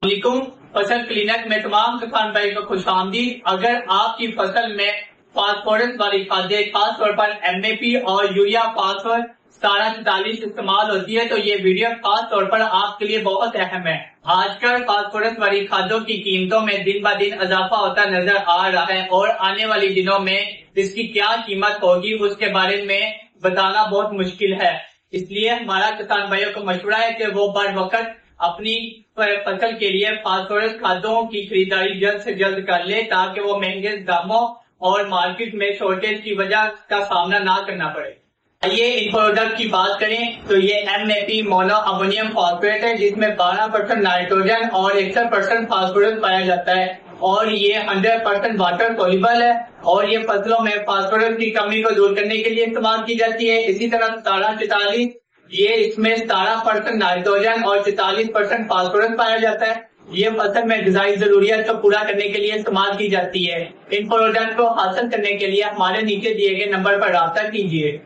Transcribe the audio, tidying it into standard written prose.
علیکم فصل کلینک میں تمام کسان بھائی کو خوش آمدید۔ اگر آپ کی فصل میں فاسفورس والی کھادیں خاص طور پر MAP اور یوریا فاسفورس 1744 استعمال ہوتی ہے تو یہ ویڈیو خاص طور پر آپ کے لیے بہت اہم ہے۔ آج کل فاسفورس والی کھادوں کی قیمتوں میں دن بہ دن اضافہ ہوتا نظر آ رہا ہے اور آنے والی دنوں میں اس کی کیا قیمت ہوگی اس کے بارے میں بتانا بہت مشکل ہے۔ اس لیے ہمارا کسان بھائیوں کو مشورہ ہے کہ وہ بر وقت اپنی فصل کے لیے فاسفورس کھادوں کی خریداری جلد سے جلد کر لے تاکہ وہ مہنگے داموں اور مارکیٹ میں شارٹیج کی وجہ کا سامنا نہ کرنا پڑے۔ آئیے ان پروڈکٹ کی بات کریں تو یہ MAP مونو امونیم فاسفیٹ ہے جس میں 12% نائٹروجن اور 61% فاسفورس پایا جاتا ہے اور یہ 100% واٹر سولوبل ہے اور یہ فصلوں میں فاسفورس کی کمی کو دور کرنے کے لیے استعمال کی جاتی ہے۔ اسی طرح 1744 یہ اس میں 17% نائٹروجن اور 44% فاسفورس پایا جاتا ہے۔ یہ فصل میں غذائی ضروریات کو پورا کرنے کے لیے استعمال کی جاتی ہے۔ ان پروڈکٹ کو حاصل کرنے کے لیے ہمارے نیچے دیے گئے نمبر پر رابطہ کیجیے۔